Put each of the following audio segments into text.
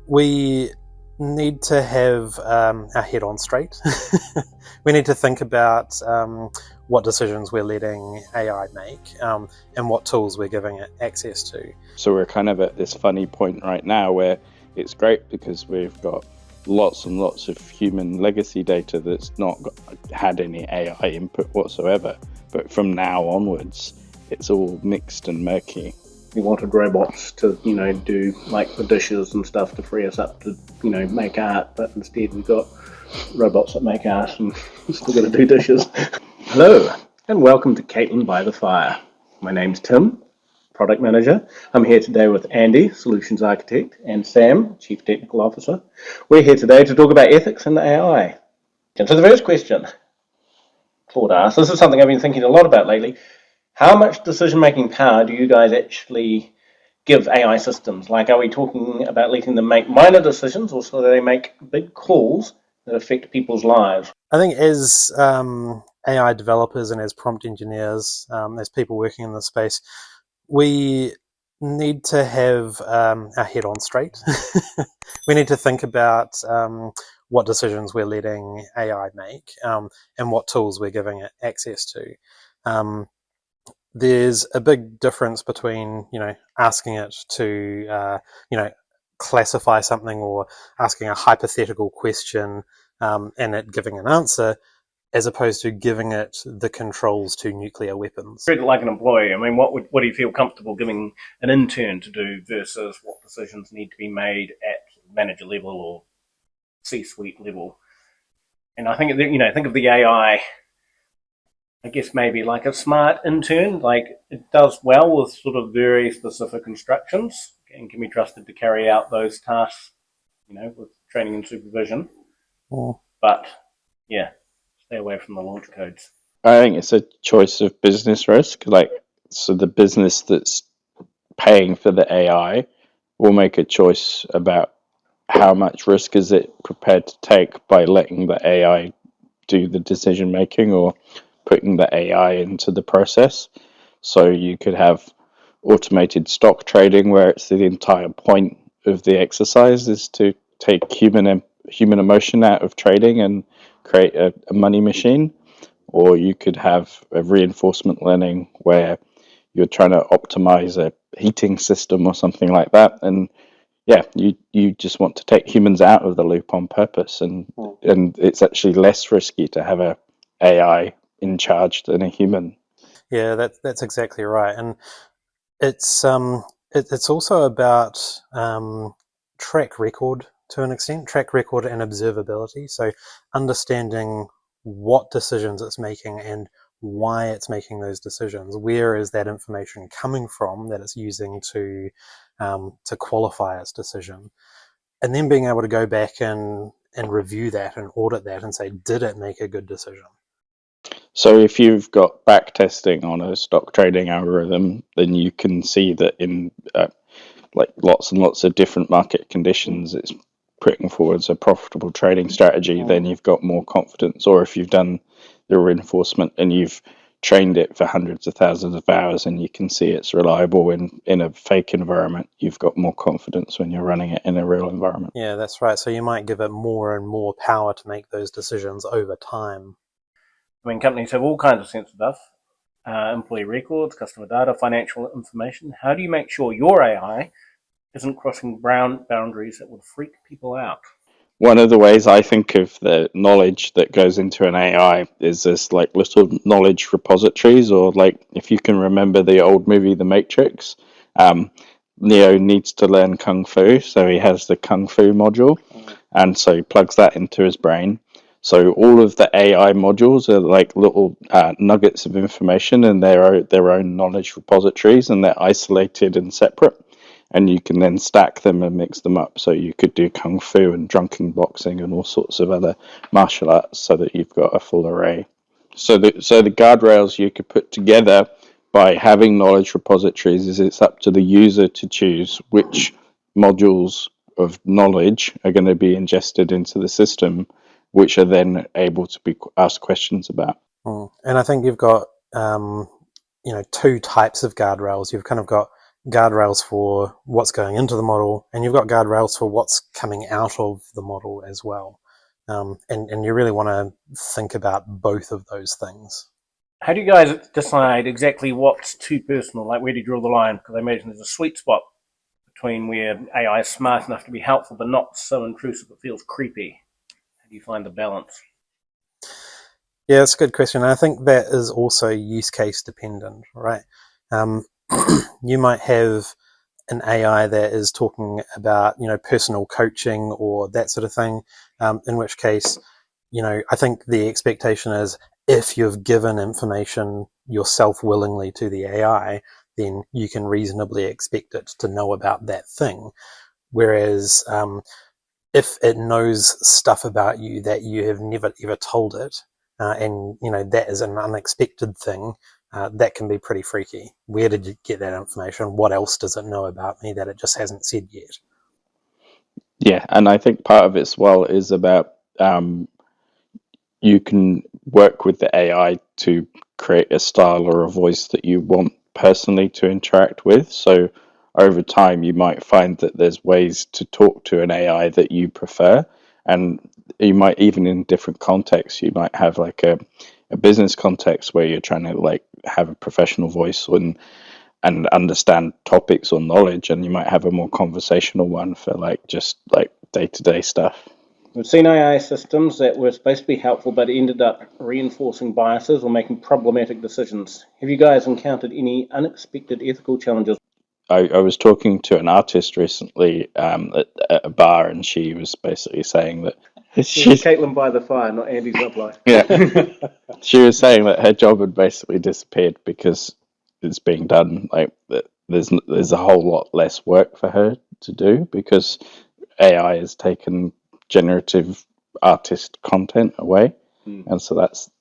We need to have our head on straight. We need to think about what decisions we're letting AI make and what tools we're giving it access to. So we're kind of at this funny point right now where it's great because we've got lots and lots of human legacy data that's not had any AI input whatsoever. But from now onwards, it's all mixed and murky. We wanted robots to, do like the dishes and stuff to free us up to, make art, but instead we've got robots that make art and still got to do dishes. Hello, and welcome to Caitlin by the Fire. My name's Tim, Product Manager. I'm here today with Andy, Solutions Architect, and Sam, Chief Technical Officer. We're here today to talk about ethics in AI. And so the first question Claude asked, this is something I've been thinking a lot about lately. How much decision-making power do you guys actually give AI systems? Like, are we talking about letting them make minor decisions, or so they make big calls that affect people's lives? I think as AI developers and as prompt engineers, as people working in this space, we need to have our head on straight. We need to think about what decisions we're letting AI make and what tools we're giving it access to. There's a big difference between, asking it to, classify something or asking a hypothetical question and it giving an answer, as opposed to giving it the controls to nuclear weapons. Treat it like an employee. I mean, what do you feel comfortable giving an intern to do versus what decisions need to be made at manager level or C-suite level? And I think, think of the AI, I guess maybe like a smart intern, like it does well with sort of very specific instructions and can be trusted to carry out those tasks, with training and supervision. But yeah, stay away from the launch codes. I think it's a choice of business risk. So the business that's paying for the AI will make a choice about how much risk is it prepared to take by letting the AI do the decision making or putting the AI into the process. So you could have automated stock trading where it's the entire point of the exercise is to take human emotion out of trading and create a money machine. Or you could have a reinforcement learning where you're trying to optimize a heating system or something like that. And yeah, you just want to take humans out of the loop on purpose. And it's actually less risky to have a AI in charge than a human. Yeah, that's exactly right. And it's also about track record to an extent, track record and observability. So understanding what decisions it's making and why it's making those decisions. Where is that information coming from that it's using to qualify its decision? And then being able to go back and review that and audit that and say, did it make a good decision? So if you've got back testing on a stock trading algorithm, then you can see that in lots and lots of different market conditions, it's putting forwards a profitable trading strategy. Then you've got more confidence. Or if you've done the reinforcement and you've trained it for hundreds of thousands of hours and you can see it's reliable in a fake environment, you've got more confidence when you're running it in a real environment. Yeah, that's right. So you might give it more and more power to make those decisions over time. I mean, companies have all kinds of sensitive stuff, employee records, customer data, financial information. How do you make sure your AI isn't crossing boundaries that would freak people out? One of the ways I think of the knowledge that goes into an AI is this little knowledge repositories, or if you can remember the old movie The Matrix, Neo needs to learn Kung Fu, so he has the Kung Fu module, and so he plugs that into his brain. So all of the AI modules are like little nuggets of information and their own knowledge repositories, and they're isolated and separate. And you can then stack them and mix them up. So you could do Kung Fu and drunken boxing and all sorts of other martial arts so that you've got a full array. So the guardrails you could put together by having knowledge repositories is it's up to the user to choose which modules of knowledge are going to be ingested into the system, which are then able to be asked questions about. And I think you've got, two types of guardrails. You've kind of got guardrails for what's going into the model, and you've got guardrails for what's coming out of the model as well. And you really want to think about both of those things. How do you guys decide exactly what's too personal? Like, where do you draw the line? Because I imagine there's a sweet spot between where AI is smart enough to be helpful but not so intrusive it feels creepy. How do you find the balance? Yeah, that's a good question. I think that is also use case dependent, right? You might have an AI that is talking about, personal coaching or that sort of thing, in which case, I think the expectation is if you've given information yourself willingly to the AI, then you can reasonably expect it to know about that thing. Whereas if it knows stuff about you that you have never ever told it, and that is an unexpected thing, that can be pretty freaky. Where did you get that information? What else does it know about me that it just hasn't said yet? Yeah, and I think part of it as well is about you can work with the AI to create a style or a voice that you want personally to interact with. So over time, you might find that there's ways to talk to an AI that you prefer, and you might even in different contexts, you might have like a business context where you're trying to like have a professional voice and understand topics or knowledge, and you might have a more conversational one for like just like day-to-day stuff. We've seen AI systems that were supposed to be helpful but ended up reinforcing biases or making problematic decisions. Have you guys encountered any unexpected ethical challenges? I was talking to an artist recently at a bar, and she was basically saying that she's Caitlin by the fire, not Andy's uplife. Yeah, she was saying that her job had basically disappeared because it's being done like there's a whole lot less work for her to do because AI has taken generative artist content away, and so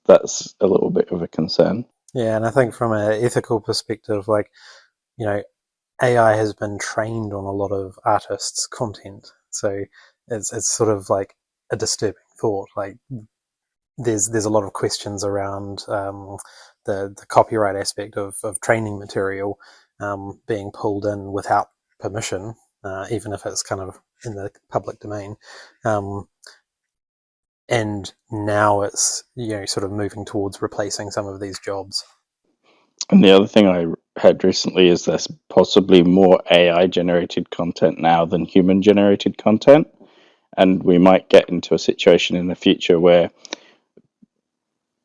that's a little bit of a concern. Yeah, and I think from an ethical perspective, like AI has been trained on a lot of artists' content, so it's sort of like a disturbing thought. Like there's a lot of questions around the copyright aspect of training material being pulled in without permission, even if it's kind of in the public domain. And now it's sort of moving towards replacing some of these jobs. And the other thing I heard recently is there's possibly more AI generated content now than human generated content. And we might get into a situation in the future where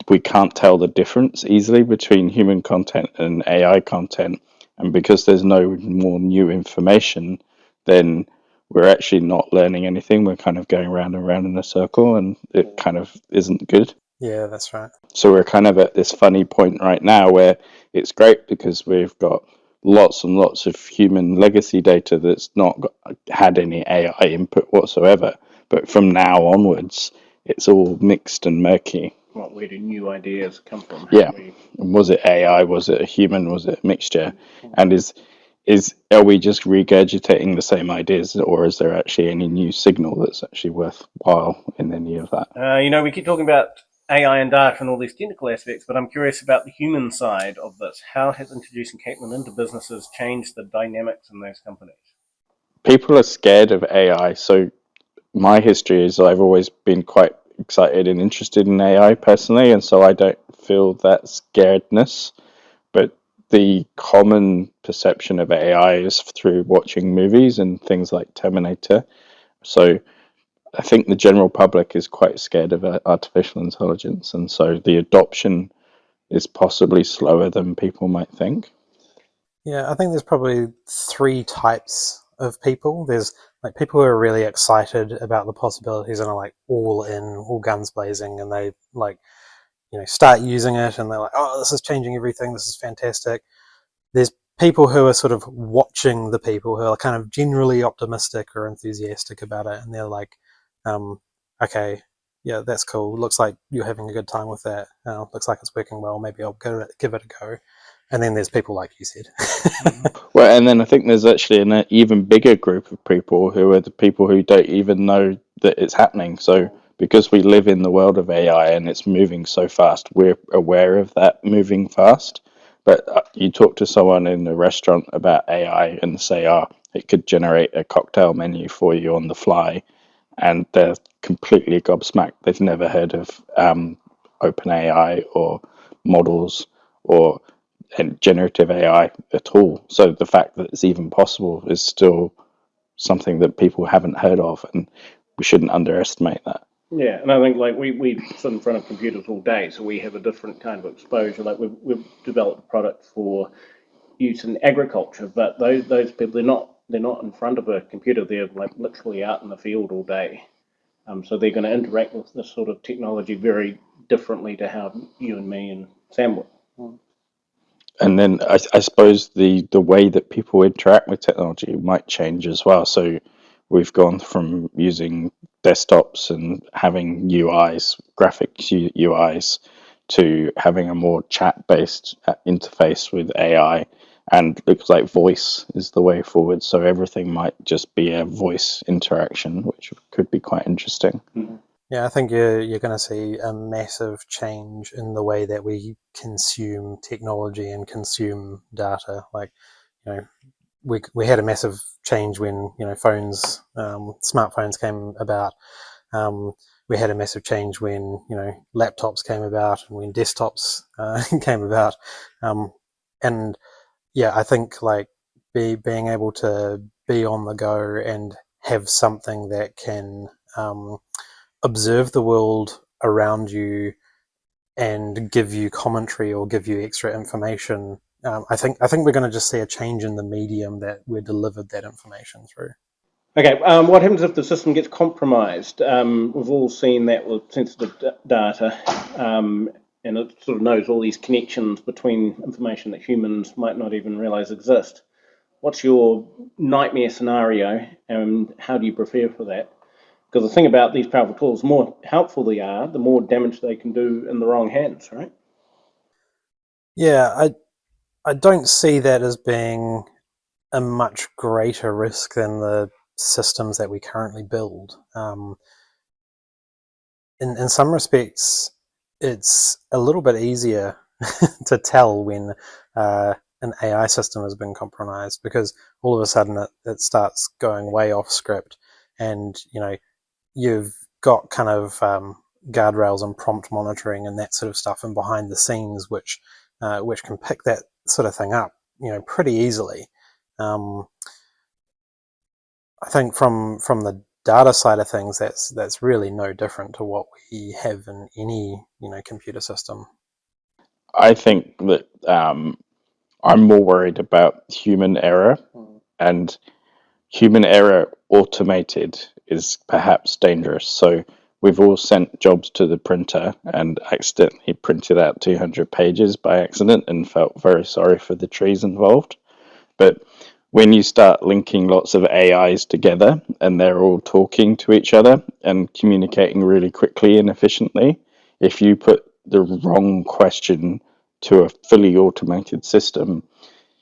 we can't tell the difference easily between human content and AI content. And because there's no more new information, then we're actually not learning anything. We're kind of going round and round in a circle, and it kind of isn't good. Yeah, that's right. So we're kind of at this funny point right now where it's great because we've got lots and lots of human legacy data that's not had any AI input whatsoever. But from now onwards, it's all mixed and murky. Where do new ideas come from? Yeah. Was it AI? Was it a human? Was it a mixture? And are we just regurgitating the same ideas, or is there actually any new signal that's actually worthwhile in any of that? We keep talking about AI and data and all these technical aspects, but I'm curious about the human side of this. How has introducing Caitlin into businesses changed the dynamics in those companies? People are scared of AI. So my history is I've always been quite excited and interested in AI personally, and so I don't feel that scaredness. But the common perception of AI is through watching movies and things like Terminator. So I think the general public is quite scared of artificial intelligence, and so the adoption is possibly slower than people might think. Yeah, I think there's probably three types of people. There's like people who are really excited about the possibilities and are like all in, all guns blazing, and they like start using it and they're like, oh, this is changing everything, this is fantastic. There's people who are sort of watching the people who are kind of generally optimistic or enthusiastic about it, and they're like, okay, yeah, that's cool, looks like you're having a good time with that, looks like it's working well, maybe I'll give it a go. And then there's people like you said. Well, and then I think there's actually an even bigger group of people who are the people who don't even know that it's happening. So because we live in the world of AI and it's moving so fast, we're aware of that moving fast. But you talk to someone in a restaurant about AI and say, it could generate a cocktail menu for you on the fly, and they're completely gobsmacked. They've never heard of OpenAI or models or generative AI at all. So the fact that it's even possible is still something that people haven't heard of, and we shouldn't underestimate that. Yeah, and I think like we sit in front of computers all day, so we have a different kind of exposure. Like we've developed a product for use in agriculture, but those people they're not in front of a computer. They're like literally out in the field all day. So they're going to interact with this sort of technology very differently to how you and me and Sam would. And then I suppose the way that people interact with technology might change as well. So we've gone from using desktops and having UIs, graphics UIs, to having a more chat-based interface with AI. And looks like voice is the way forward. So everything might just be a voice interaction, which could be quite interesting. Mm-hmm. Yeah, I think you're going to see a massive change in the way that we consume technology and consume data. Like, you know, we had a massive change when phones, smartphones came about. We had a massive change when laptops came about and when desktops came about. And yeah, I think like being able to be on the go and have something that can observe the world around you and give you commentary or give you extra information. I think we're going to just see a change in the medium that we're delivered that information through. Okay, what happens if the system gets compromised? We've all seen that with sensitive data, and it sort of knows all these connections between information that humans might not even realize exist. What's your nightmare scenario, and how do you prepare for that? Because the thing about these powerful tools, the more helpful they are, the more damage they can do in the wrong hands, right? Yeah, I don't see that as being a much greater risk than the systems that we currently build. In some respects, it's a little bit easier to tell when an AI system has been compromised, because all of a sudden it starts going way off script, and you've got kind of guardrails and prompt monitoring and that sort of stuff and behind the scenes, which can pick that sort of thing up pretty easily. I think from the data side of things, that's really no different to what we have in any computer system. I think that I'm more worried about human error, and human error automated is perhaps dangerous. So we've all sent jobs to the printer and accidentally printed out 200 pages by accident and felt very sorry for the trees involved. But when you start linking lots of AIs together and they're all talking to each other and communicating really quickly and efficiently, if you put the wrong question to a fully automated system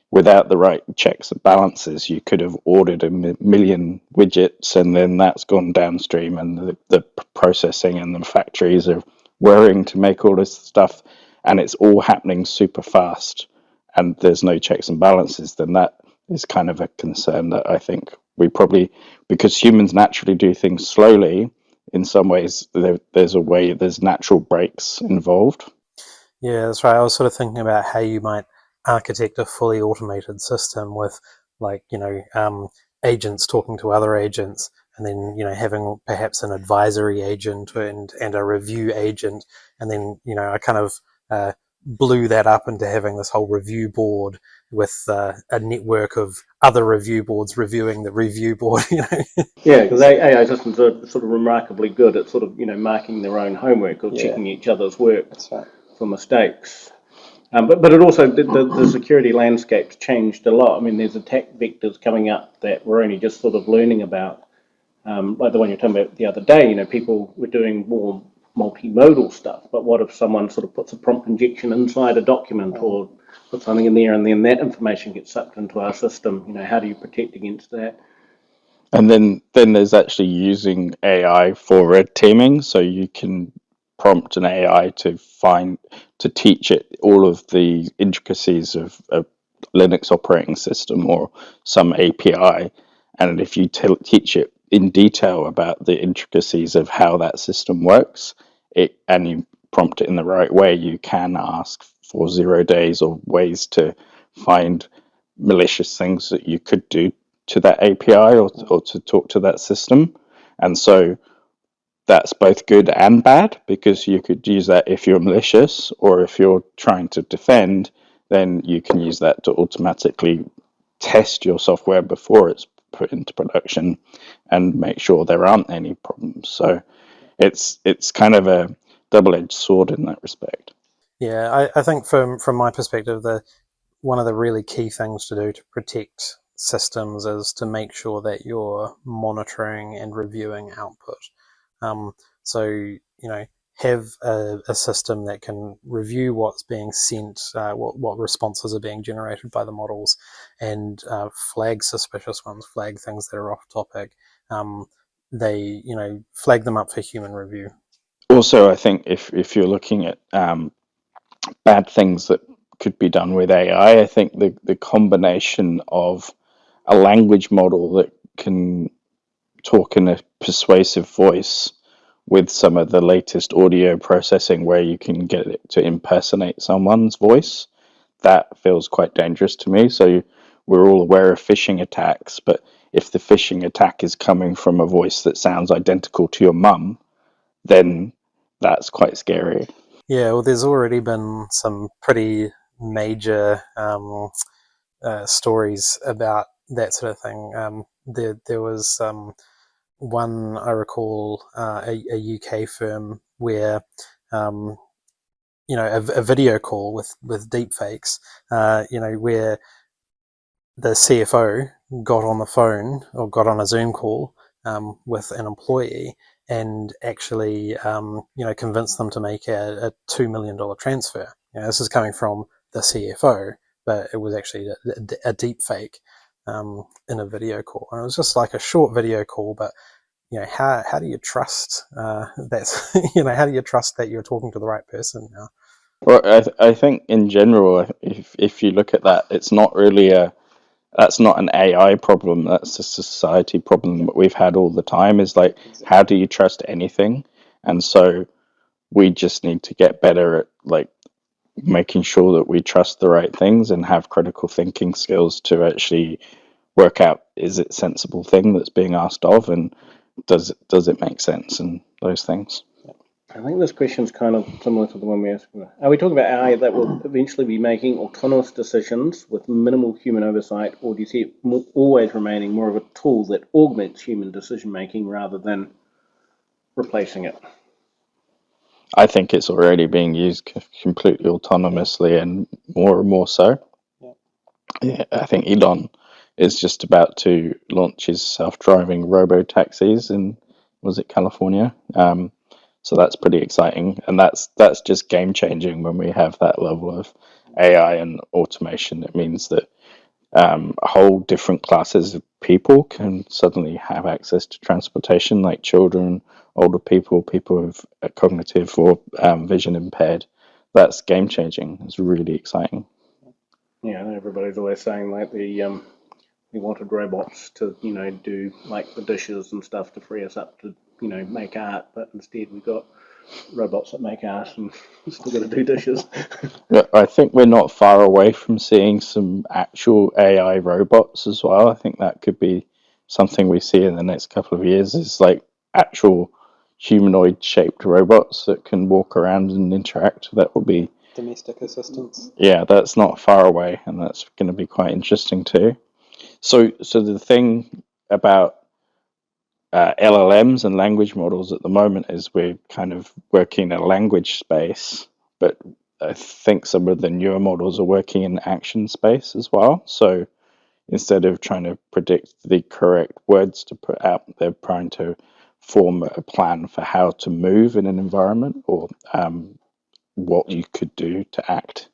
without the right checks and balances, you could have ordered a million widgets, and then that's gone downstream, and the processing and the factories are whirring to make all this stuff, and it's all happening super fast, and there's no checks and balances. Then that is kind of a concern that I think we probably, because humans naturally do things slowly, in some ways there's natural breaks involved. Yeah, that's right. I was sort of thinking about how you might architect a fully automated system with, like, agents talking to other agents, and then having perhaps an advisory agent and a review agent, and then I kind of blew that up into having this whole review board with a network of other review boards reviewing the review board. Yeah, because AI systems are sort of remarkably good at sort of marking their own homework or checking each other's work for mistakes. But it also, the security landscape's changed a lot. I mean, there's attack vectors coming up that we're only just sort of learning about. Like the one you're talking about the other day, people were doing more multimodal stuff. But what if someone sort of puts a prompt injection inside a document or puts something in there, and then that information gets sucked into our system? How do you protect against that? And then there's actually using AI for red teaming, so you can prompt an AI to teach it all of the intricacies of a Linux operating system or some API, and if you teach it in detail about the intricacies of how that system works, and you prompt it in the right way, you can ask for 0 days or ways to find malicious things that you could do to that API or to talk to that system. And so that's both good and bad, because you could use that if you're malicious, or if you're trying to defend, then you can use that to automatically test your software before it's put into production and make sure there aren't any problems. So it's kind of a double-edged sword in that respect. Yeah, I think from my perspective, one of the really key things to do to protect systems is to make sure that you're monitoring and reviewing output. So, have a system that can review what's being sent, what responses are being generated by the models, and flag suspicious ones, flag things that are off topic. They, flag them up for human review. Also, I think if you're looking at bad things that could be done with AI, I think the combination of a language model that can talk in a persuasive voice with some of the latest audio processing where you can get it to impersonate someone's voice, that feels quite dangerous to me. So we're all aware of phishing attacks, but if the phishing attack is coming from a voice that sounds identical to your mum, then that's quite scary. Yeah, well, there's already been some pretty major stories about that sort of thing. There was one, I recall, a UK firm where a video call with deepfakes, where the CFO got on the phone or got on a Zoom call with an employee and actually, convinced them to make a $2 million transfer. This is coming from the CFO, but it was actually a deep fake in a video call. And it was just like a short video call, but how do you trust that's how do you trust that you're talking to the right person now? Well, I think in general, if you look at that, it's not really that's not an AI problem. That's a society problem that we've had all the time. Is like, how do you trust anything? And so we just need to get better at like making sure that we trust the right things and have critical thinking skills to actually work out, is it a sensible thing that's being asked of, and does it make sense, and those things. I think this question is kind of similar to the one we asked. Are we talking about AI that will eventually be making autonomous decisions with minimal human oversight, or do you see it always remaining more of a tool that augments human decision making rather than replacing it? I think it's already being used completely autonomously, and more so. Yeah, I think Elon is just about to launch his self-driving robo-taxis in, was it California? So that's pretty exciting, and that's just game-changing when we have that level of AI and automation. It means that whole different classes of people can suddenly have access to transportation, like children, older people, people with cognitive or vision impaired. That's game-changing. It's really exciting. Yeah, I know everybody's always saying like we wanted robots to do like the dishes and stuff to free us up to make art, but instead we've got robots that make art and still got to do dishes. Yeah, I think we're not far away from seeing some actual AI robots as well. I think that could be something we see in the next couple of years, is like actual humanoid shaped robots that can walk around and interact. That will be domestic assistants. Yeah, that's not far away, and that's going to be quite interesting too. So the thing about LLMs and language models at the moment is we're kind of working in a language space, but I think some of the newer models are working in action space as well. So instead of trying to predict the correct words to put out, they're trying to form a plan for how to move in an environment, or what you could do to act.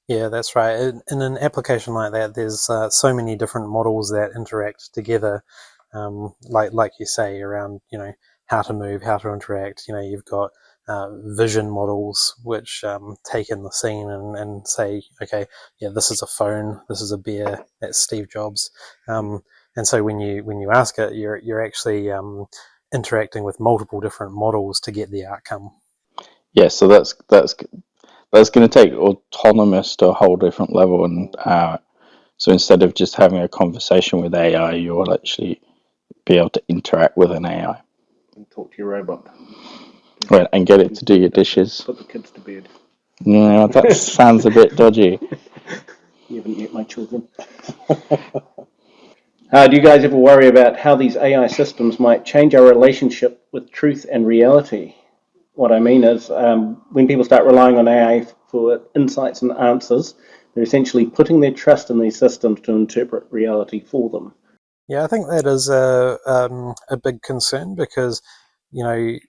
Yeah, that's right. In an application like that, there's so many different models that interact together, like you say, around how to move, how to interact. You've got vision models, which take in the scene and say, okay, yeah, this is a phone, this is a bear, that's Steve Jobs. And so when you ask it, you're actually interacting with multiple different models to get the outcome. Yeah, so that's going to take autonomous to a whole different level, and so instead of just having a conversation with AI, you'll actually be able to interact with an AI. And talk to your robot. Right, and get it to do your dishes. Put the kids to bed. Yeah, that sounds a bit dodgy. You haven't yet, my children. Do you guys ever worry about how these AI systems might change our relationship with truth and reality? What I mean is, when people start relying on AI for insights and answers, they're essentially putting their trust in these systems to interpret reality for them. Yeah, I think that is a big concern, because you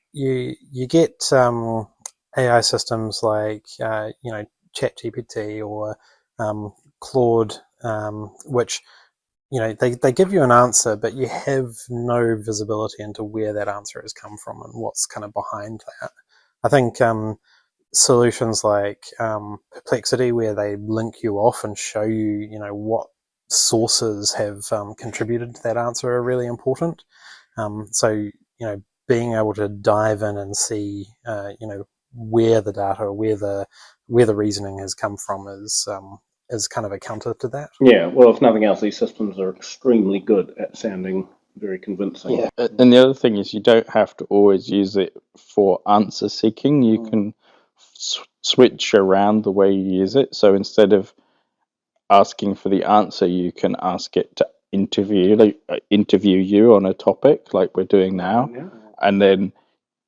get AI systems like ChatGPT or Claude, which they give you an answer, but you have no visibility into where that answer has come from and what's kind of behind that. I think solutions like Perplexity, where they link you off and show you, what sources have contributed to that answer, are really important. So being able to dive in and see, where the data or where the reasoning has come from is kind of a counter to that. Yeah, well, if nothing else, these systems are extremely good at sounding very convincing. Yeah, and the other thing is, you don't have to always use it for answer seeking. You can switch around the way you use it. So instead of asking for the answer, you can ask it to interview you on a topic like we're doing now, and then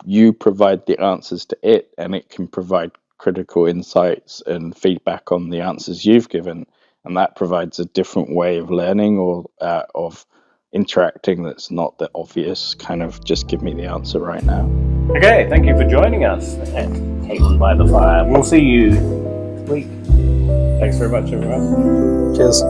you provide the answers to it, and it can provide critical insights and feedback on the answers you've given, and that provides a different way of learning or of interacting that's not the obvious kind of just give me the answer right now. Okay, thank you for joining us at Caitlin by the Fire. We'll see you next week. Thanks very much, everyone. Cheers.